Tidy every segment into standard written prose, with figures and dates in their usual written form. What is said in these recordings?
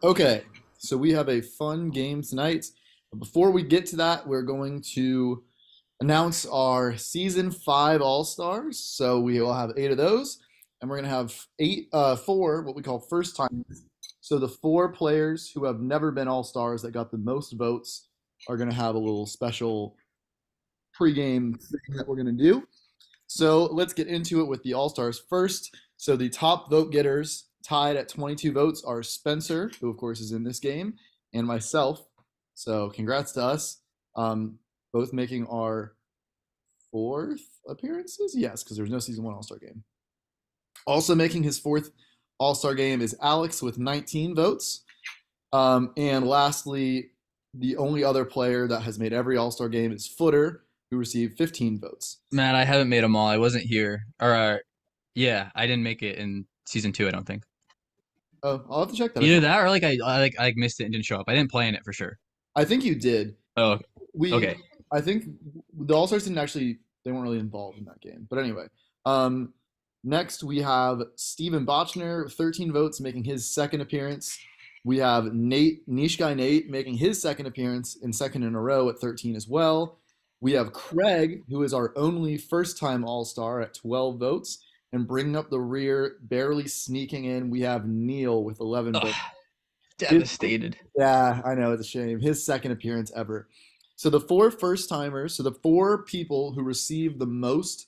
Okay, so we have a fun game tonight. But before we get to that, we're going to announce our season five All Stars. So we will have eight of those, and we're gonna have four what we call first timers. So the four players who have never been All Stars that got the most votes are gonna have a little special pregame thing that we're gonna do. So let's get into it with the All Stars first. So the top vote getters tied at 22 votes are Spencer, who of course is in this game, and myself. So congrats to us, um, both making our fourth appearances. Yes, because there was no season one All Star game. Also making his fourth All Star game is Alex with 19 votes. And lastly, the only other player that has made every All Star game is Footer, who received 15 votes. Man, I haven't made them all. I wasn't here. Yeah, I didn't make it in season two, I don't think. Oh, I'll have to check that. Either that or I missed it and didn't show up. I didn't play in it for sure. I think you did. Oh, We, okay. I think the All Stars didn't actually. They weren't really involved in that game. But anyway, um, next we have Steven Botchner, 13 votes, making his second appearance. We have Niche Guy Nate, making his second appearance and second in a row at 13 as well. We have Craig, who is our only first-time All-Star at 12 votes, and bringing up the rear, barely sneaking in. We have Neil with 11 Ugh, votes. devastated. Yeah, I know, it's a shame. His second appearance ever. So the four first timers, so the four people who received the most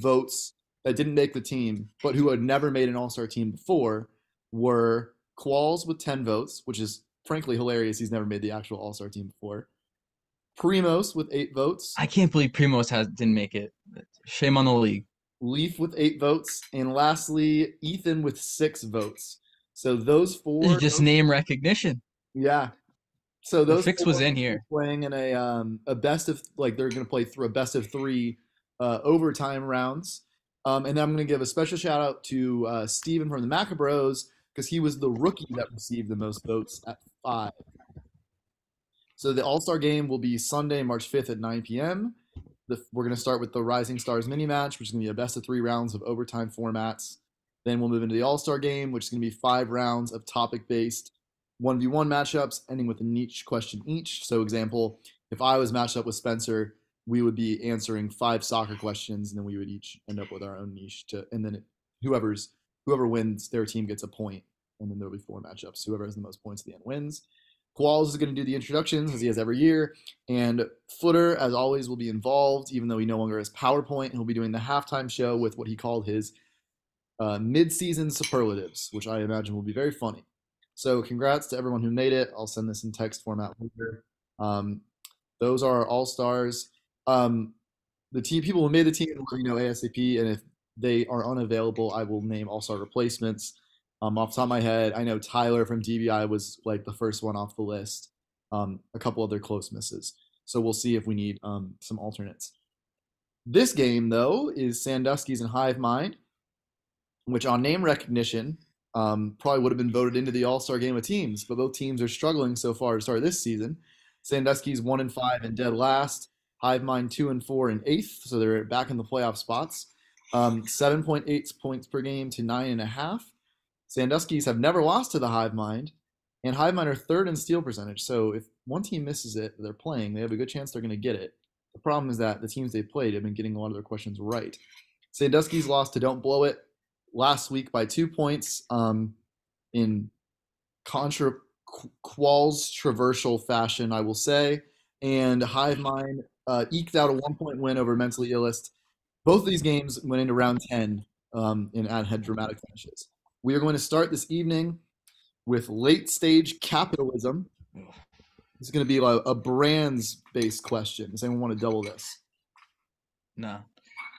votes that didn't make the team, but who had never made an All Star team before, were Qualls with 10 votes, which is frankly hilarious. He's never made the actual All Star team before. Primos with 8 votes. I can't believe Primos has didn't make it. Shame on the league. Leaf with 8 votes. And lastly, Ethan with 6 votes. So those This is four, just name recognition. yeah. So The those fix four was in are here. playing in a best of, like, they're going to play through a best of three overtime rounds. And I'm going to give a special shout out to Steven from the Macabros because he was the rookie that received the most votes at 5. So the All Star game will be Sunday, March 5th at 9 p.m. We're going to start with the Rising Stars mini match, which is going to be a best of 3 rounds of overtime formats. Then we'll move into the All Star game, which is going to be 5 rounds of topic based 1v1 matchups, ending with a niche question each. So, example, if I was matched up with Spencer, we would be answering 5 soccer questions, and then we would each end up with our own niche. And then whoever wins, their team gets a point, and then there'll be 4 matchups. Whoever has the most points at the end wins. Qualls is going to do the introductions as he has every year, and Footer, as always, will be involved, even though he no longer has PowerPoint. He'll be doing the halftime show with what he called his mid-season superlatives, which I imagine will be very funny. So congrats to everyone who made it. I'll send this in text format later. Those are our all stars. The team people who made the team will let you know ASAP, and if they are unavailable, I will name all star replacements. Off the top of my head, I know Tyler from DBI was like the first one off the list. A couple other close misses. So we'll see if we need some alternates. This game, though, is Sandusky's and Hive Mind, which on name recognition probably would have been voted into the All-Star game of teams, but both teams are struggling so far to start this season. Sandusky's 1-5 and dead last. Hive Mind 2-4 and 8th, so they're back in the playoff spots. 7.8 points per game to 9.5. Sandusky's have never lost to the Hive Mind, and Hive Mind are third in steal percentage. So if one team misses it, they're playing, they have a good chance they're going to get it. The problem is that the teams they played have been getting a lot of their questions right. Sandusky's lost to Don't Blow It last week by 2 points in controversial fashion, I will say. And Hive Mind eked out a 1-point win over Mentally Illest. Both of these games went into round 10 and had dramatic finishes. We are going to start this evening with late stage capitalism. This is going to be a brands based question. Does anyone want to double this? No.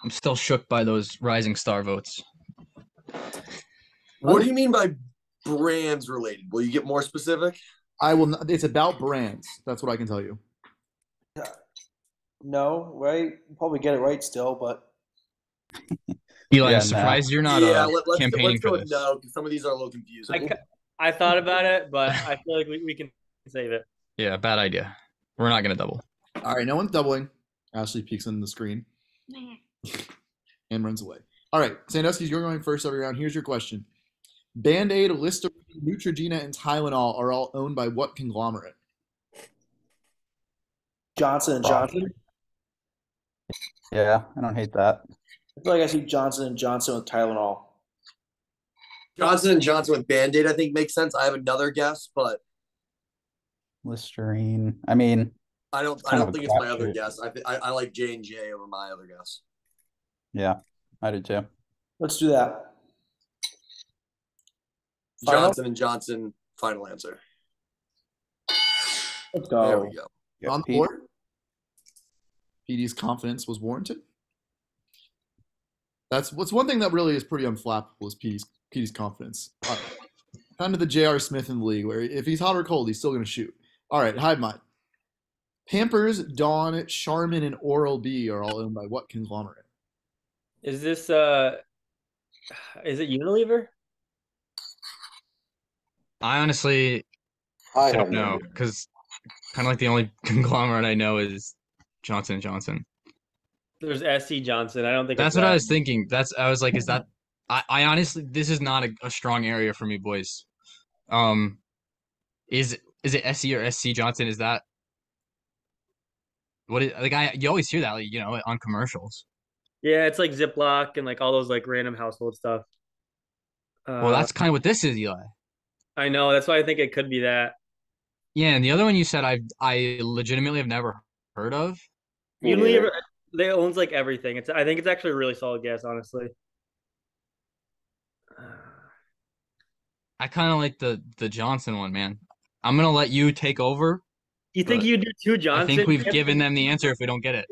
I'm still shook by those rising star votes. What do you mean by brands related? Will you get more specific? I will not, it's about brands. That's what I can tell you. No, right? Probably get it right still, but Eli, Yeah, I'm surprised you're not campaigning let's go for with this. no, because some of these are a little confusing. I thought about it, but I feel like we can save it. Yeah, bad idea. We're not gonna double. All right, no one's doubling. Ashley peeks on the screen and runs away. All right, Sandusky, you're going first every round. Here's your question. Band-Aid, Listerine, Neutrogena, and Tylenol are all owned by what conglomerate? Johnson and Johnson. Yeah, I don't hate that. I feel like I see Johnson and Johnson with Tylenol. Johnson and Johnson with Band-Aid, I think makes sense. I have another guess, but Listerine. I mean, I don't kind of a think it's my other crapshoot. guess. I like J&J over my other guess. Yeah, I do too. Let's do that. Final? Johnson and Johnson, final answer. Let's go. There we go. Yeah, On the Pete. board, PD's confidence was warranted. That's what's one thing that really is pretty unflappable is PD's confidence. Kind of the J.R. Smith in the league, where if he's hot or cold, he's still going to shoot. All right, Hive Mind. Pampers, Dawn, Charmin, and Oral-B are all owned by what conglomerate? Is this is it Unilever? I honestly I don't know because kind of like the only conglomerate I know is Johnson & Johnson. There's SC Johnson. I don't think That's it's what I that. was thinking. I was like, is that? I honestly, this is not a strong area for me, boys. Is it SC or SC Johnson? Is that what? You always hear that, like, on commercials. Yeah, it's like Ziploc and like all those like random household stuff. Well, that's kind of what this is, Eli. I know. That's why I think it could be that. Yeah, and the other one you said I legitimately have never heard of. Unilever, they owns like everything. I think it's actually a really solid guess, honestly. I kind of like the Johnson one, man. I'm gonna let you take over. You think But you do two Johnson? I think we've given them the answer if we don't get it.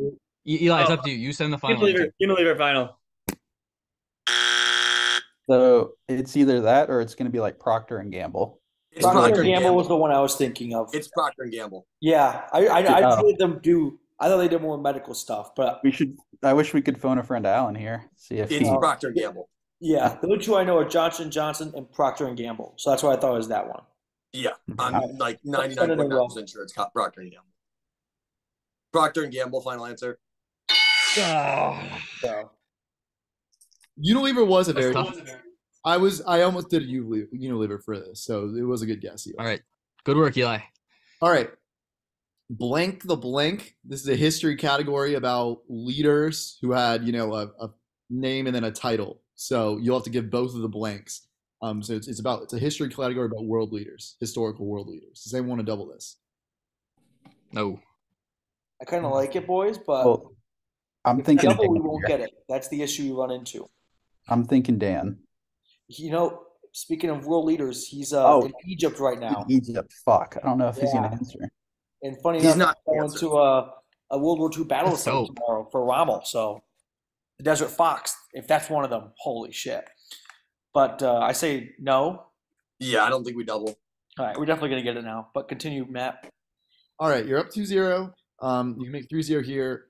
Eli, it's up to you. You send the final answer. Unilever final. So it's either that or it's going to be like Procter and Gamble. It's Procter and Gamble was the one I was thinking of. It's Procter and Gamble. Yeah, I did them do. I thought they did more medical stuff, but We should. I wish we could phone a friend Alan here. See if It's he. Procter and Gamble. yeah, the only two I know are Johnson Johnson and Procter and Gamble. So that's why I thought it was that one. Yeah, I'm like 99.9% sure it's Procter and Gamble. Procter and Gamble, final answer. So Unilever was a That's very. tough. I almost did Unilever for this, so it was a good guess. Eli. All right, good work, Eli. All right. Blank the blank. This is a history category about leaders who had, a name and then a title. So you'll have to give both of the blanks. So it's a history category about world leaders, historical world leaders. Does anyone want to double this? No. I kind of like it, boys, but Well, I'm if thinking. double, we Dan won't here. get it. That's the issue you run into. I'm thinking Dan. Speaking of world leaders, he's Oh. in Egypt right now. Egypt. Fuck. I don't know if he's going Yeah. to answer. And funny He's enough, not he's going answering. to a World War II battle That's site dope. tomorrow for Rommel. So the Desert Fox, if that's one of them, holy shit. But I say no. Yeah, I don't think we double. All right, we're definitely going to get it now. But continue, Matt. All right, you're up 2-0. You can make 3-0 here.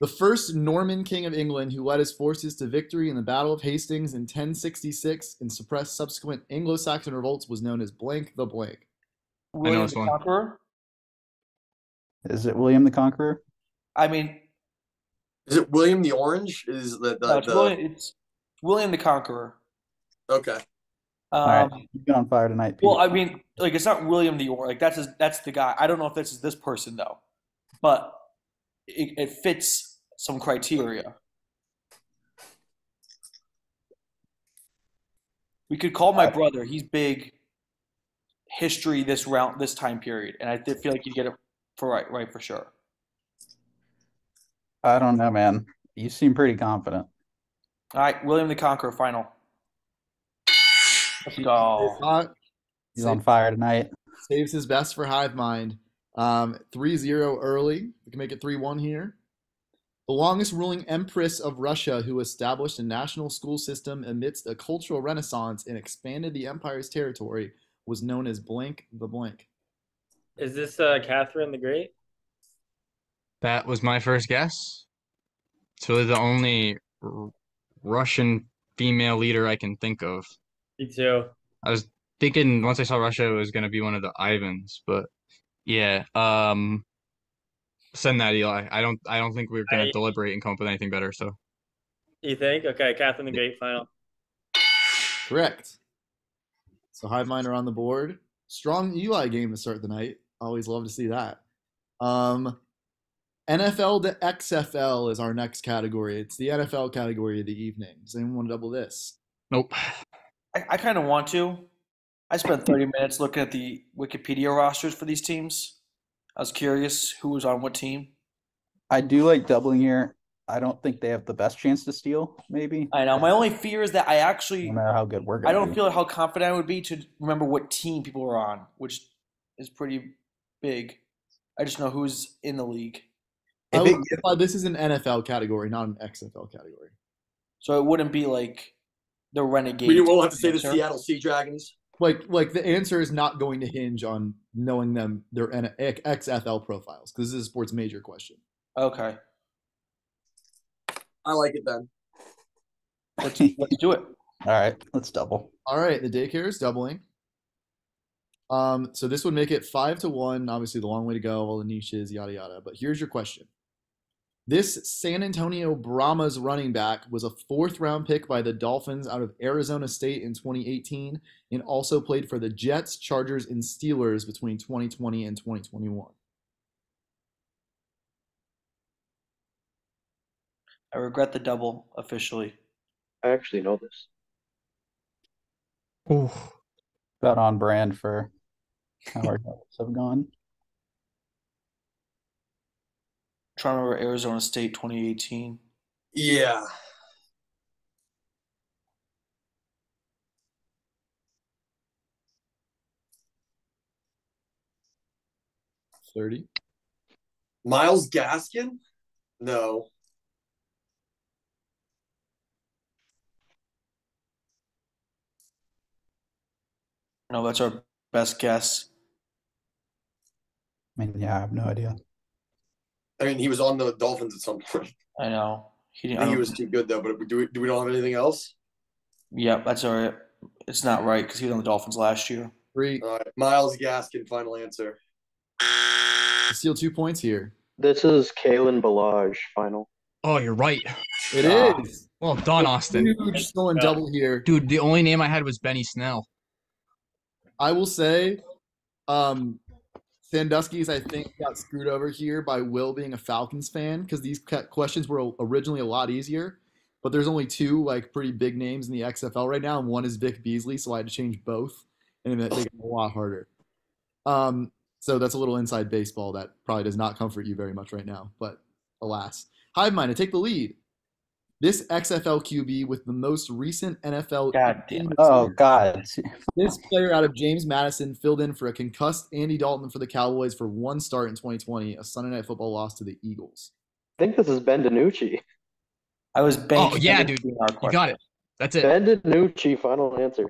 The first Norman king of England who led his forces to victory in the Battle of Hastings in 1066 and suppressed subsequent Anglo-Saxon revolts was known as blank the blank. William this the one. Conqueror. Is it William the Conqueror? I mean, Is it William the Orange? Is the no, it's William the Conqueror. okay? All right. You've been on fire tonight, Pete. Well, I mean, like it's not William the Orange. Like that's the guy. I don't know if this is this person though, but it fits some criteria. We could call my brother. He's big history this time period, and I feel like you get it for right for sure. I don't know, man. You seem pretty confident. All right, William the Conqueror final. Let's go. Hot, He's on fire tonight. saves his best for Hive Mind. 3-0 early. We can make it 3-1 here. The longest ruling empress of Russia who established a national school system amidst a cultural renaissance and expanded the empire's territory was known as blank the blank. Is this Catherine the Great? That was my first guess. It's really the only Russian female leader I can think of. Me too. I was thinking once I saw Russia, it was going to be one of the Ivans, but yeah. Send that, Eli. I don't think we're going to deliberate and come up with anything better. So You think? Okay, Catherine the Great final. Correct. So Hive Mind are on the board. Strong Eli game to start the night. Always love to see that. NFL to XFL is our next category. It's the NFL category of the evening. Does anyone want to double this? Nope. I kind of want to. I spent 30 minutes looking at the Wikipedia rosters for these teams. I was curious who was on what team. I do like doubling here. I don't think they have the best chance to steal, maybe. I know. My only fear is that No matter how good we're I going to don't be. feel how confident I would be to remember what team people were on, which is pretty big. I just know who's in the league. This is an NFL category, not an XFL category. So it wouldn't be like the Renegades. We won't have to say the Seattle Sea Dragons. Like the answer is not going to hinge on knowing them their XFL profiles because this is a sports major question. Okay. I like it then. Let's do it. All right, let's double. All right, the Daycare is doubling. So this would make it 5-1. Obviously, the long way to go, all the niches, yada yada. But here's your question: this San Antonio Brahmas running back was a 4th-round pick by the Dolphins out of Arizona State in 2018, and also played for the Jets, Chargers, and Steelers between 2020 and 2021. I regret the double officially. I actually know this. Ooh. About on brand for how our doubles have gone. Trying to remember Arizona State 2018. Yeah. $30. Myles Gaskin? No. No, that's our best guess. I mean, yeah, I have no idea. I mean, he was on the Dolphins at some point. I know. I think he was too good, though. But do we don't have anything else? Yep, that's all right. It's not right because he was on the Dolphins last year. 3. All right. Myles Gaskin, final answer. Steal 2 points here. This is Kalen Balaj final. Oh, you're right. It is. Well done, Austin. Huge stolen double here. Dude, the only name I had was Benny Snell. I will say, Sandusky's, I think, got screwed over here by Will being a Falcons fan because these questions were originally a lot easier. But there's only 2 like pretty big names in the XFL right now, and one is Vic Beasley, so I had to change both, and it made it a lot harder. So that's a little inside baseball that probably does not comfort you very much right now, but alas. Hive Mind, I take the lead. This XFL QB with the most recent NFL. God damn it. Oh, God. This player out of James Madison filled in for a concussed Andy Dalton for the Cowboys for 1 start in 2020, a Sunday Night Football loss to the Eagles. I think this is Ben DiNucci. I was banking. Oh, yeah, on dude. being our You got it. That's it. Ben DiNucci, final answer.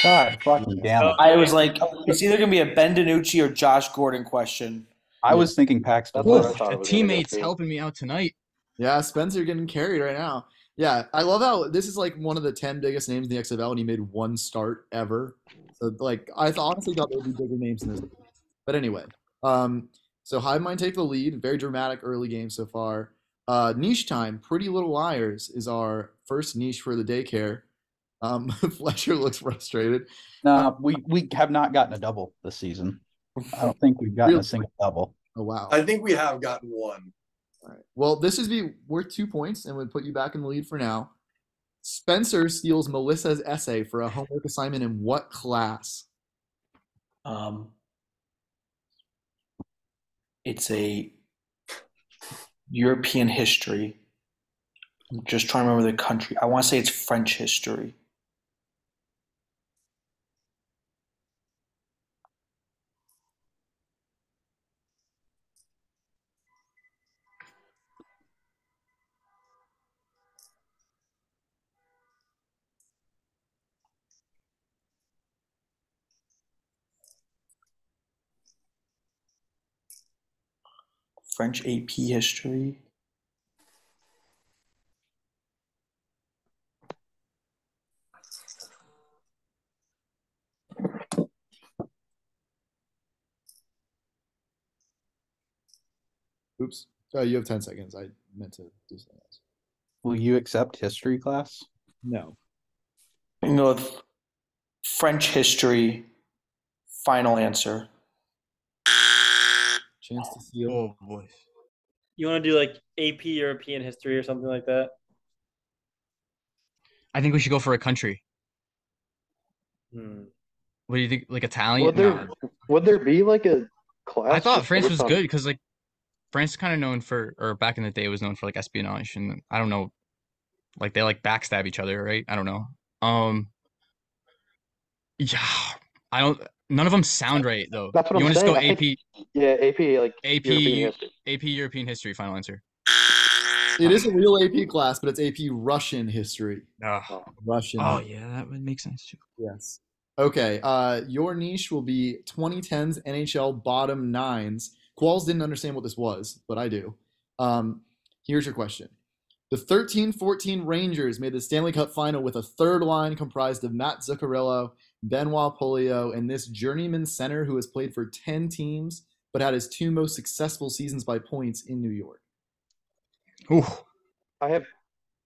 God fucking damn it. I was like, it's either going to be a Ben DiNucci or Josh Gordon question. I was thinking Paxton. That's what I Oof, thought the it was gonna teammates go to. helping me out tonight. Yeah, Spencer getting carried right now. Yeah, I love how this is like one of the 10 biggest names in the XFL, and he made 1 start ever. So, like, I honestly thought there would be bigger names in this. But anyway, so Hive Mind take the lead. Very dramatic early game so far. Niche time. Pretty Little Liars is our first niche for the Daycare. Fletcher looks frustrated. No, we have not gotten a double this season. I don't think we've gotten Really? a single double. Oh, wow. I think we have gotten 1. All right. Well, this would be worth 2 points and would put you back in the lead for now. Spencer steals Melissa's essay for a homework assignment in what class? It's a European history. I'm just trying to remember the country. I want to say it's French history. French AP history. Oops. Sorry, you have 10 seconds. I meant to do something else. Will you accept history class? No. You know, French history. Final answer. Chance to steal. Oh boy. You want to do like AP European history or something like that? I think we should go for a country. Hmm. What do you think? Like Italian? Would there No. would there be like a class? I thought just France based was on- good because like France is kind of known for, or back in the day was known for like espionage, and I don't know, like they like backstab each other, right? I don't know. Yeah, I don't. None of them sound right though. That's what You I'm want to just saying. go I think- AP, Yeah, AP like AP, European history. AP European history? Final answer. It is a real AP class, but it's AP Russian history. Oh, Russian. oh yeah, that would make sense too. Yes. Okay. Your niche will be 2010s NHL bottom nines. Qualls didn't understand what this was, but I do. Here's your question. The 13-14 Rangers made the Stanley Cup final with a third line comprised of Matt Zuccarello, Benoit Polio, and this journeyman center who has played for 10 teams but had his 2 most successful seasons by points in New York. Ooh. I have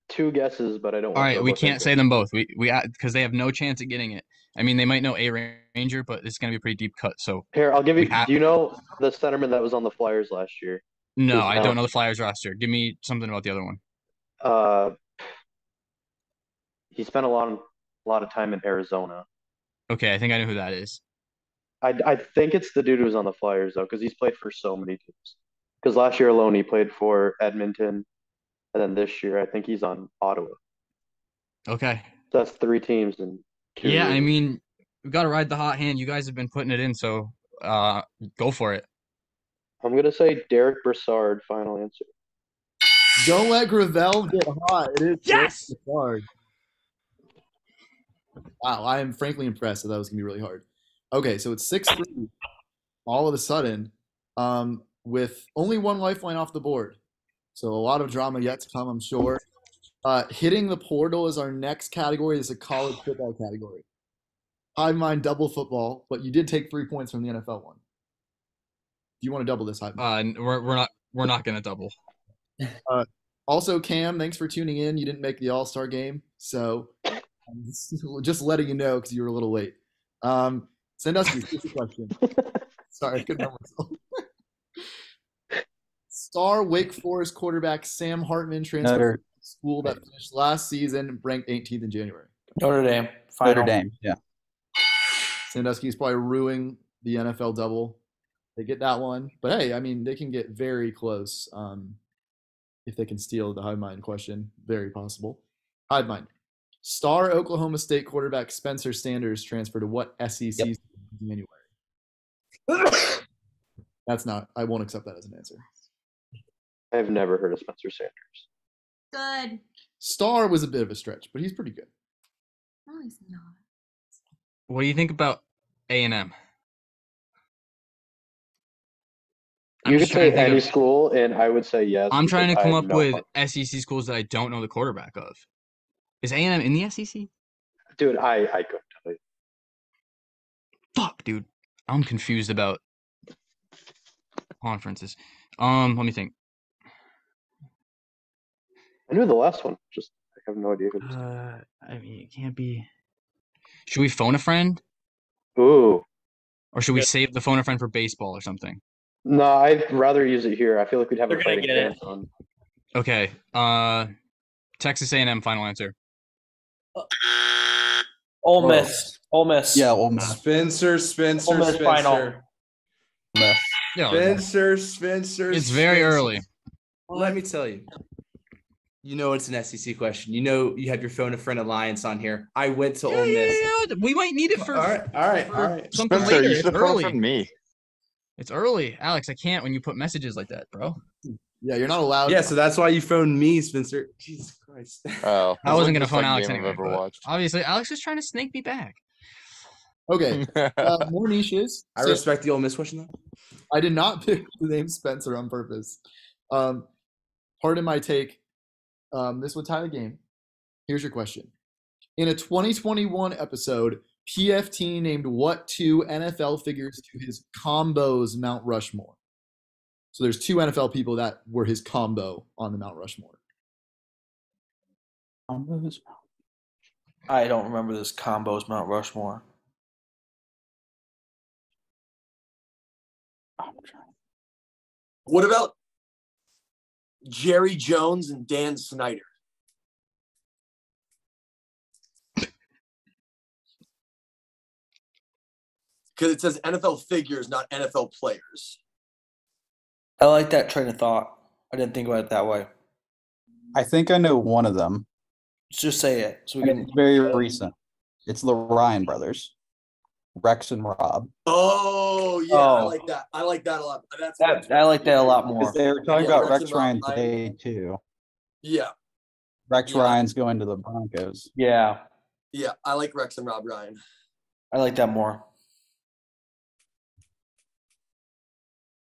2 guesses, but I don't. All want right, to we both can't answer. say them both. We because they have no chance at getting it. I mean, they might know a Ranger, but it's gonna be a pretty deep cut. So Here, I'll give you. we have- Do you know the centerman that was on the Flyers last year? no, Who's I now- don't know the Flyers roster. Give me something about the other one. He spent a lot of time in Arizona. Okay, I think I know who that is. I think it's the dude who's on the Flyers though, because he's played for so many teams. Because last year alone he played for Edmonton, and then this year I think he's on Ottawa. Okay. So that's 3 teams in 2 Yeah, I years. mean, we got to ride the hot hand. You guys have been putting it in, so go for it. I'm gonna say Derek Brassard. Final answer. Don't let Gravel get hot. It is Yes! hard. Wow, I am frankly impressed that was going to be really hard. Okay, so it's 6-3 all of a sudden with only 1 lifeline off the board. So a lot of drama yet to come, I'm sure. Hitting the portal is our next category. This is a college football category. Hive mind double football, but you did take 3 points from the NFL one. Do you want to double this, Hive? We're not gonna double. Also, Cam, thanks for tuning in. You didn't make the All-Star game, so I'm just letting you know because you were a little late. Sandusky, here's your question. Sorry, I couldn't remember myself. Star Wake Forest quarterback Sam Hartman transferred to a school that finished last season, ranked 18th in January. Notre Dame. Final. Notre Dame. Yeah. Sandusky's probably ruining the NFL double. They get that one, but hey, I mean, they can get very close if they can steal the Hive Mind question. Very possible. Hive Mind. Star Oklahoma State quarterback Spencer Sanders transferred to what SEC in January? That's not. I won't accept that as an answer. I've never heard of Spencer Sanders. Good. Star was a bit of a stretch, but he's pretty good. No, he's not. What do you think about A&M? You could say any school, and I would say yes. I'm trying to because come I up have no with clue. SEC schools that I don't know the quarterback of. Is A&M in the SEC? Dude, I couldn't tell you. Fuck, dude. I'm confused about conferences. Let me think. I knew the last one. Just I have no idea who this is. I mean, it can't be. Should we phone a friend, Ooh. or should we save the phone a friend for baseball or something? No, I'd rather use it here. I feel like we'd have They're a gonna fighting get it. chance on. Okay. Texas A&M final answer. Ole Miss. Ole Miss. Yeah, Ole Miss. Spencer. Ole Miss final. Yeah, Spencer. it's very early. Let me tell you. You know it's an SEC question. You know you have your phone a friend alliance on here. I went to Ole Miss. Yeah, we might need it for. All right. Something Spencer, later. you It's should have early. phoned me. It's early, Alex. I can't when you put messages like that, bro. Yeah, you're not allowed. Yeah, so that's why you phoned me, Spencer. Jesus Christ. Oh, I wasn't gonna the phone second Alex game anyway. I've ever but watched. obviously, Alex is trying to snake me back. Okay. More niches. I So- respect the Ole Miss question though. I did not pick the name Spencer on purpose. Pardon my take. This would tie the game. Here's your question. In a 2021 episode, PFT named what 2 NFL figures to his combo's Mount Rushmore? So there's 2 NFL people that were his combo on the Mount Rushmore. Combos. I don't remember this combos Mount Rushmore. I'm trying. What about Jerry Jones and Dan Snyder? Because it says NFL figures, not NFL players. I like that train of thought. I didn't think about it that way. I think I know one of them. Let's just say it so we And can. it's very recent. It's the Ryan brothers, Rex and Rob. Oh yeah, I like that. I like that a lot. I like that a lot more. Because they were talking Yeah, about Rex Rex and Rob Ryan Ryan. today too. Yeah, Rex Yeah. Ryan's going to the Broncos. Yeah, yeah, I like Rex and Rob Ryan. I like that more.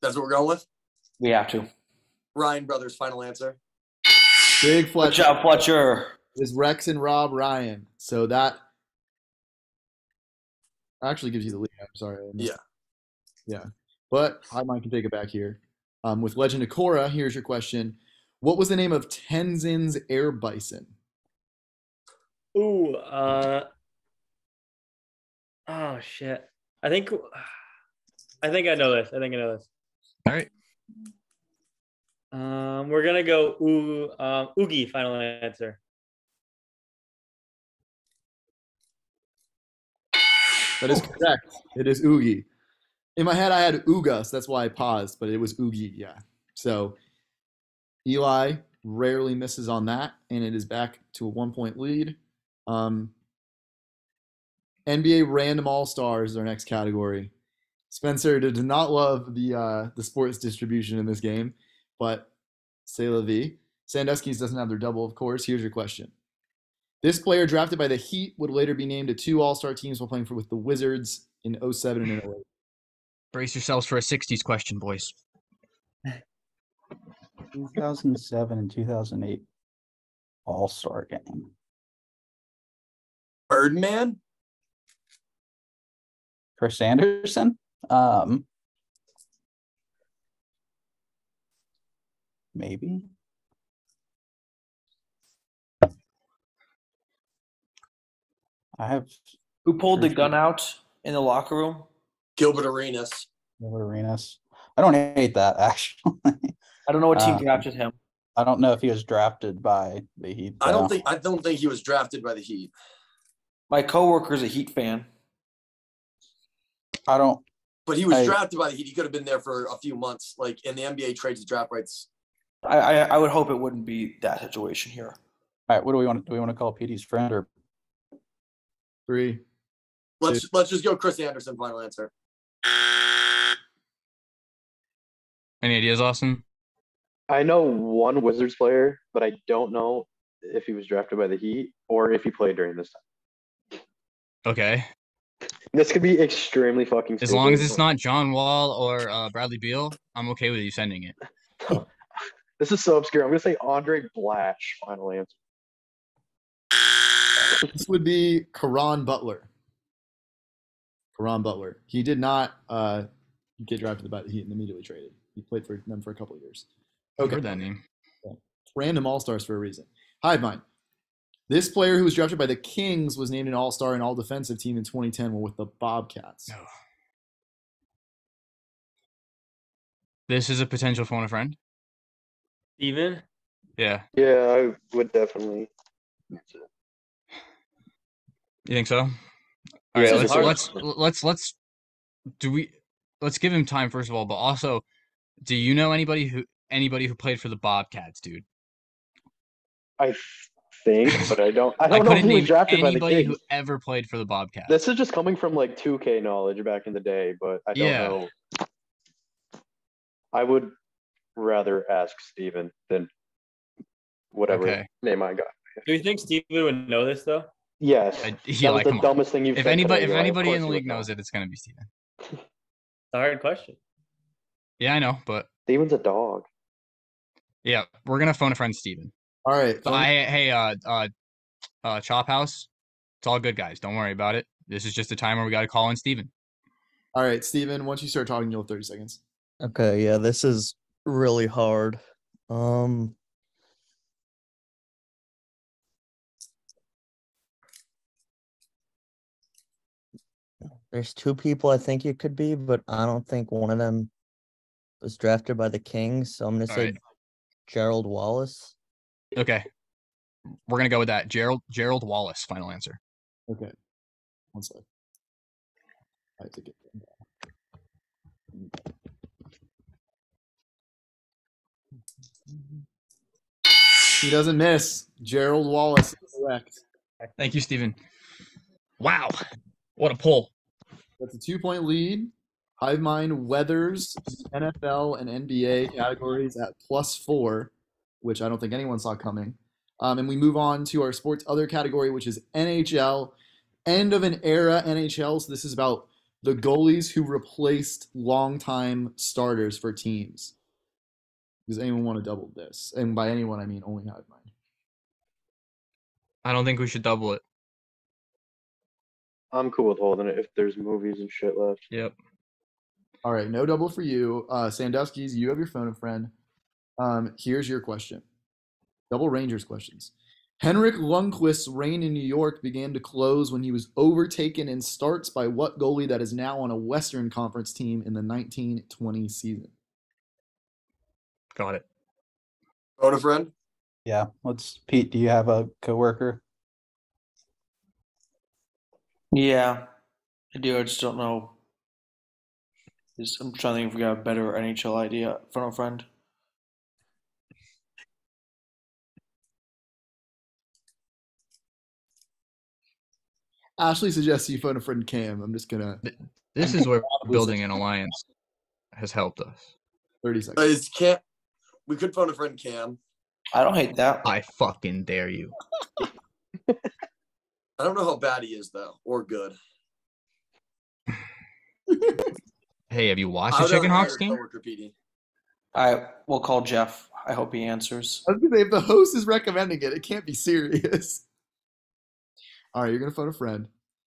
That's what we're going with. We have to. Ryan brothers, final answer. Big Good Fletcher job, Fletcher. is Rex and Rob Ryan. So that actually gives you the lead. I'm sorry. Yeah. Yeah. But High Mind can take it back here. With Legend of Korra, here's your question. What was the name of Tenzin's air bison? Ooh, oh shit. I think I know this. All right. We're gonna go Oogie, final answer. That is correct. It is Oogie. In my head, I had Ooga, so that's why I paused, but it was Oogie, yeah. So Eli rarely misses on that, and it is back to a 1-point lead. NBA Random All-Stars is our next category. Spencer did not love the sports distribution in this game, but c'est la vie. Sandusky's doesn't have their double, of course. Here's your question. This player drafted by the Heat would later be named to 2 All-Star teams while playing with the Wizards in 07 and 08. Brace yourselves for a 60s question, boys. 2007 and 2008 All-Star game. Birdman? Chris Anderson? Maybe. I have Who pulled the gun out in the locker room? Gilbert Arenas. Arenas. I don't hate that, actually. I don't know what team drafted him. I don't know if he was drafted by the Heat. I don't think he was drafted by the Heat. My coworker's a Heat fan. But he was drafted by the Heat. He could have been there for a few months, like in the NBA trades the draft rights. I would hope it wouldn't be that situation here. All right, what do we want? Do we want to call PD's friend or 3? Let's just go Chris Anderson, final answer. Any ideas, Austin? I know one Wizards player, but I don't know if he was drafted by the Heat or if he played during this time. Okay. This could be extremely fucking stupid. As long as it's not John Wall or Bradley Beal, I'm okay with you sending it. This is so obscure. I'm going to say Andre Blash, final answer. This would be Caron Butler. Caron Butler. He did not get drafted by the Heat and immediately traded. He played for them for a couple of years. I've Okay. heard that name. Random All-Stars for a reason. Hive Mind. This player who was drafted by the Kings was named an All-Star and All-Defensive team in 2010 with the Bobcats. Oh. This is a potential phone a friend. Steven? Yeah. Yeah, I would definitely. You think so? All Yeah, right, let's give him time first of all, but also, do you know anybody who played for the Bobcats, dude? I think, but I don't I know if couldn't he was name drafted by the anybody Kings. who ever played for the Bobcats. This is just coming from like 2K knowledge back in the day, but I don't know. I would rather ask Steven than whatever name I got. Do you think Steven would know this though? Yes. That was the dumbest thing you've If said anybody, today, if Eli. Of anybody course in the you would league know. knows it, it's gonna be Steven. It's a hard question. Yeah, I know, but Steven's a dog. yeah, we're gonna phone a friend, Steven. All right. So Chop House, it's all good, guys. Don't worry about it. This is just a time where we got to call in Steven. All right, Steven, once you start talking, you'll have 30 seconds. Okay, yeah, this is really hard. There's 2 people I think it could be, but I don't think one of them was drafted by the Kings, so I'm gonna All say right. Gerald Wallace. Okay. We're gonna go with that. Gerald Wallace, final answer. Okay. One sec. I have to get He doesn't miss. Gerald Wallace is correct. Thank you, Steven. Wow. What a pull. That's a 2-point lead. Hive Mind weathers the NFL and NBA categories at +4, which I don't think anyone saw coming. And we move on to our sports other category, which is NHL. End of an era NHL. So this is about the goalies who replaced longtime starters for teams. Does anyone want to double this? And by anyone, I mean only Hive Mind. I don't think we should double it. I'm cool with holding it if there's movies and shit left. Yep. All right, no double for you. Sandusky's, you have your phone a friend. Here's your question. Double Rangers questions. Henrik Lundqvist's reign in New York began to close when he was overtaken in starts by what goalie that is now on a Western Conference team in the 1920 season? Got it. Phone a friend? Yeah. Pete, do you have a coworker? Yeah, I do. I just don't know. I'm trying to think if we got a better NHL idea. Phone a friend. Ashley suggests you phone a friend Cam. I'm just gonna. This is where building an alliance has helped us. 30 seconds. We could phone a friend Cam. I don't hate that. I fucking dare you. I don't know how bad he is though, or good. Hey, have you watched the Chicken Hawks game? We'll call Jeff. I hope he answers. I was gonna say, if the host is recommending it, it can't be serious. All right, you're gonna phone a friend.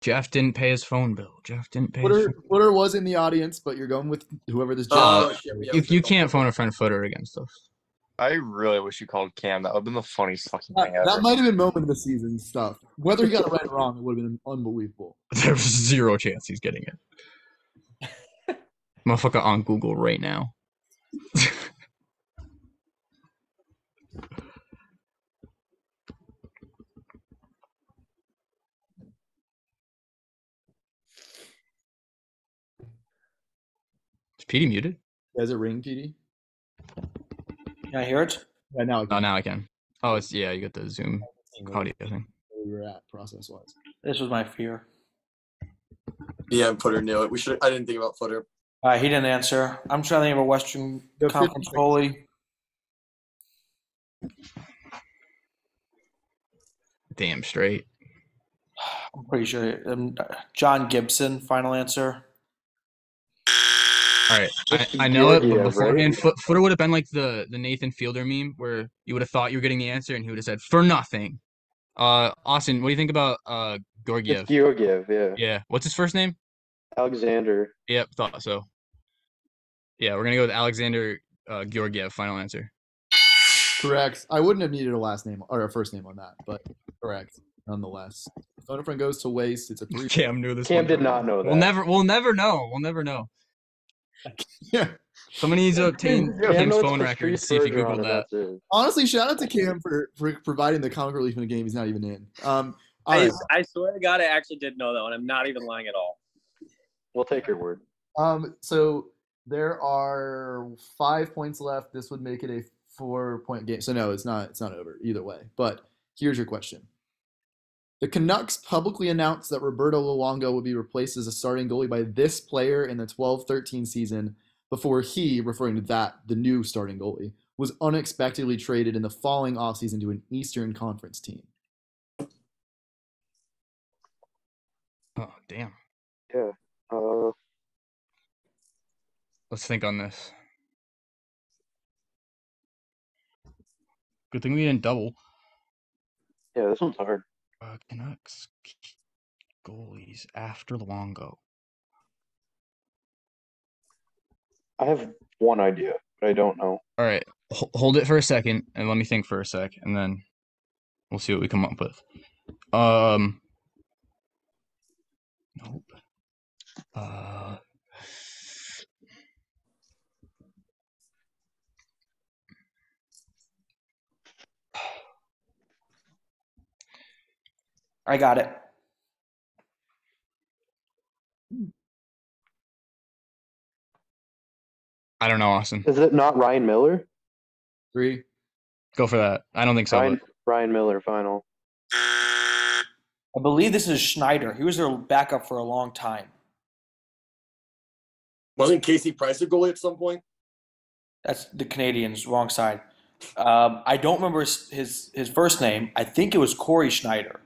Jeff didn't pay his phone bill. Jeff didn't pay his phone. Footer was in the audience, but you're going with whoever this Jeff. You can't phone a friend Footer against us. I really wish you called Cam. That would have been the funniest fucking thing ever. That might have been moment of the season stuff. Whether he got it right or wrong, it would have been unbelievable. There's zero chance he's getting it. Motherfucker on Google right now. Is Petey muted? Does it ring, Petey? Can I hear it? Yeah, now I can. Oh, now I can. Oh, it's you got the Zoom audio thing. Where we were at process-wise. This was my fear. Yeah, Footer knew it. I didn't think about Footer. He didn't answer. I'm trying to think of a Western Conference goalie. Damn straight. I'm pretty sure. John Gibson, final answer. All right, I know it, but beforehand, Footer would have been like the Nathan Fielder meme where you would have thought you were getting the answer and he would have said, for nothing. Austin, what do you think about Georgiev? It's Georgiev, yeah. Yeah. What's his first name? Alexander. Yep, thought so. Yeah, we're going to go with Alexander Georgiev, final answer. Correct. I wouldn't have needed a last name or a first name on that, but correct nonetheless. Phone a friend goes to waste. It's a 3. Cam knew this. Cam did not know that. We'll never know. We'll never know. Yeah. Somebody needs to obtain Cam's phone record to see if he Googled that. Honestly, shout out to Cam for providing the comic relief in a game he's not even in. I swear to God, I actually did know that one. I'm not even lying at all. We'll take your word. So there are 5 points left. This would make it a 4-point game. So no, it's not over either way. But here's your question. The Canucks publicly announced that Roberto Luongo would be replaced as a starting goalie by this player in the 12-13 season before he, referring to that, the new starting goalie, was unexpectedly traded in the following offseason to an Eastern Conference team. Oh, damn. Yeah. Let's think on this. Good thing we didn't double. Yeah, this one's hard. Canucks goalies after Luongo. I have one idea, but I don't know. All right, hold it for a second and let me think for a sec, and then we'll see what we come up with. Nope. I got it. I don't know, Austin. Is it not Ryan Miller? 3. Go for that. I don't think so. Ryan Miller final. I believe this is Schneider. He was their backup for a long time. Wasn't Casey Price a goalie at some point? That's the Canadians, wrong side. I don't remember his first name. I think it was Corey Schneider.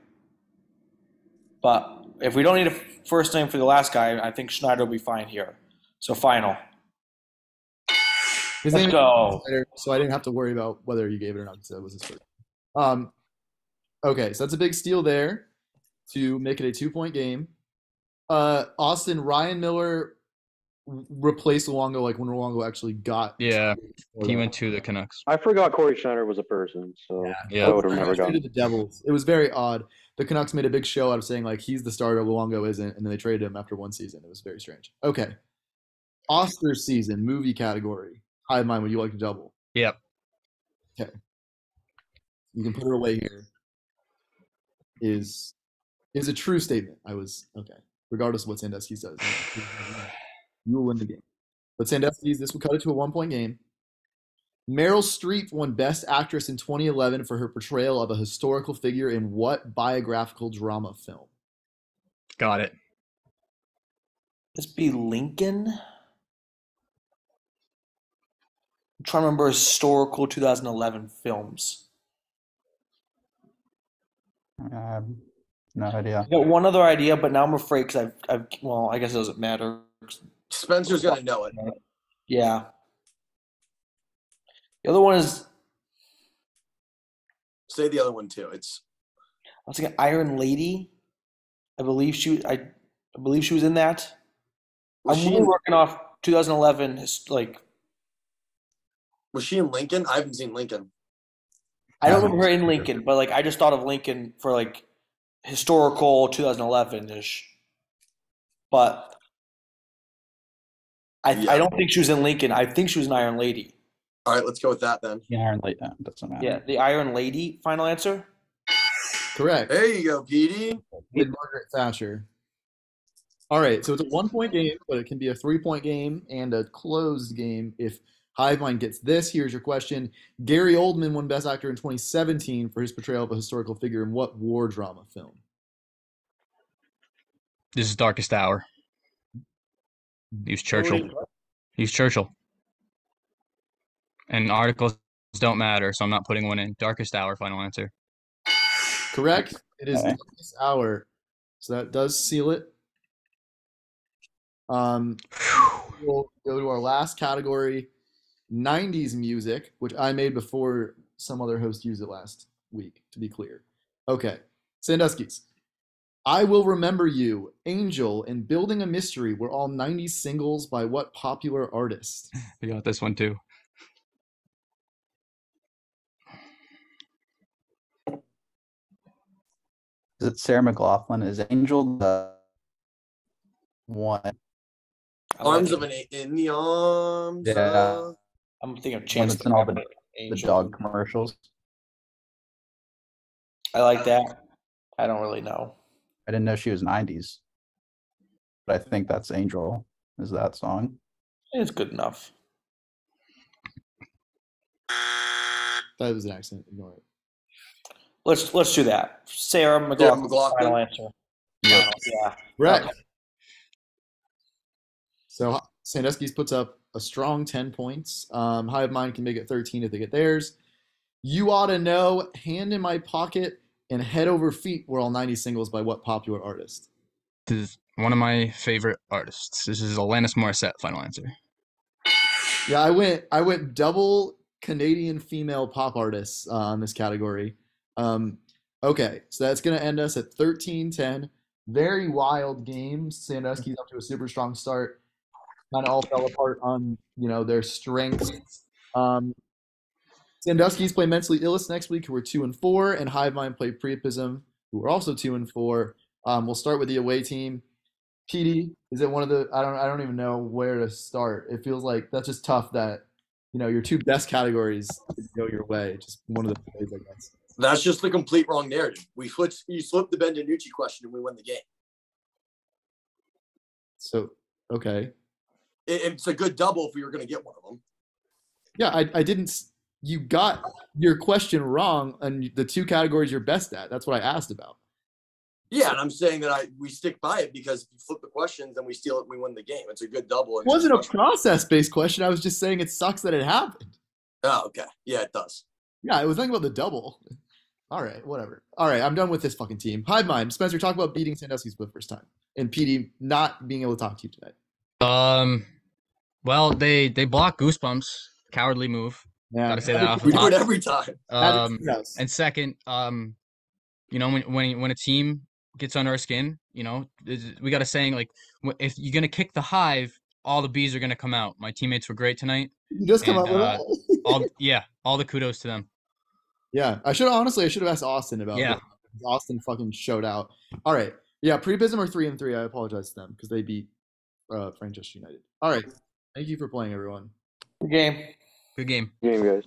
But if we don't need a first name for the last guy, I think Schneider will be fine here. So final. His Let's name go. Is so I didn't have to worry about whether you gave it or not because that was his first. Okay, so that's a big steal there to make it a 2-point game. Austin, Ryan Miller replaced Luongo like when Luongo actually got. Yeah, he went to the Canucks. I forgot Corey Schneider was a person, so Yeah. I would have never gotten. The Devils. It was very odd. The Canucks made a big show out of saying like he's the starter, Luongo isn't, and then they traded him after one season. It was very strange. Okay, Oscar season movie category. Hive Mind, would you like to double? Yep. Okay. You can put her away here. Is a true statement. Regardless of what Sandusky says. You will win the game. But Sandusky's, this will cut it to a 1-point game. Meryl Streep won Best Actress in 2011 for her portrayal of a historical figure in what biographical drama film? Got it. This be Lincoln? I'm trying to remember historical 2011 films. No idea. I got one other idea, but now I'm afraid because I guess it doesn't matter. Spencer's gonna know it. Yeah. The other one is Say the other one too. It's I was thinking Iron Lady. I believe she was in that. Was I'm she really in- working off 2011 was she in Lincoln? I haven't seen Lincoln. I don't remember her in Lincoln, but I just thought of Lincoln for historical 2011-ish. But I don't think she was in Lincoln. I think she was an Iron Lady. All right, let's go with that then. The Iron Lady doesn't matter. Yeah, the Iron Lady. Final answer. Correct. There you go, Petey. With Margaret Thatcher. All right, so it's a 1-point game, but it can be a 3-point game and a closed game if Hive Mind gets this. Here's your question. Gary Oldman won Best Actor in 2017 for his portrayal of a historical figure in what war drama film? This is Darkest Hour. He's Churchill. He's Churchill. And articles don't matter, so I'm not putting one in. Darkest Hour, final answer. Correct. It is Darkest Hour. So that does seal it. We'll go to our last category, 90s music, which I made before some other host used it last week, to be clear. Okay, Sandusky's. I Will Remember You, Angel, and Building a Mystery were all 90s singles by what popular artist? We got this one too. Is it Sarah McLachlan? Is Angel the one? Arms of in the arms. Yeah. I'm thinking of One Chance that's in all the dog commercials. I like that. I don't really know. I didn't know she was 90s. But I think that's Angel. Is that song? It's good enough. That was an accident. Ignore it. Let's do that. Sarah McLachlan. Final answer. Yep. Yeah. Right. Okay. So Sandusky's puts up a strong 10 points. Hive Mind can make it 13 if they get theirs. You Ought to Know, Hand in My Pocket, and Head Over Feet were all 90 singles by what popular artist? This is one of my favorite artists. This is Alanis Morissette, final answer. Yeah, I went double Canadian female pop artists on this category. Okay, so that's going to end us at 13-10. Very wild game. Sandusky's up to a super strong start. Kind of all fell apart on, their strengths. Sandusky's play Mentally Illest next week, who are 2-4, and Hive Mind play Priapism, who are also 2-4. We'll start with the away team. PD, is it one of the? I don't even know where to start. It feels like that's just tough that your two best categories go your way. Just one of the plays, I guess. That's just the complete wrong narrative. You flip the Benvenucci question and we win the game. So, okay. It's a good double if we were going to get one of them. Yeah, I didn't. You got your question wrong on the two categories you're best at. That's what I asked about. Yeah, and I'm saying that we stick by it because if you flip the questions and we steal it, we win the game. It's a good double. It wasn't a process-based question. I was just saying it sucks that it happened. Oh, okay. Yeah, it does. Yeah, I was thinking about the double. All right, whatever. All right, I'm done with this fucking team. Hive mind. Spencer, talk about beating Sandusky for the first time. And PD not being able to talk to you today. Well, they block Goosebumps. Cowardly move. Yeah. Gotta say that off the We top. do it every time. And second, you know, when a team gets under our skin, you know, we got a saying like, if you're gonna kick the Hive, all the bees are gonna come out. My teammates were great tonight. You just come up with that. all the kudos to them. Yeah, I should have asked Austin about it. Austin fucking showed out. All right. Yeah, Pre-Bism are 3-3. I apologize to them because they beat Manchester United. All right. Thank you for playing, everyone. Good game. Good game. Game, guys.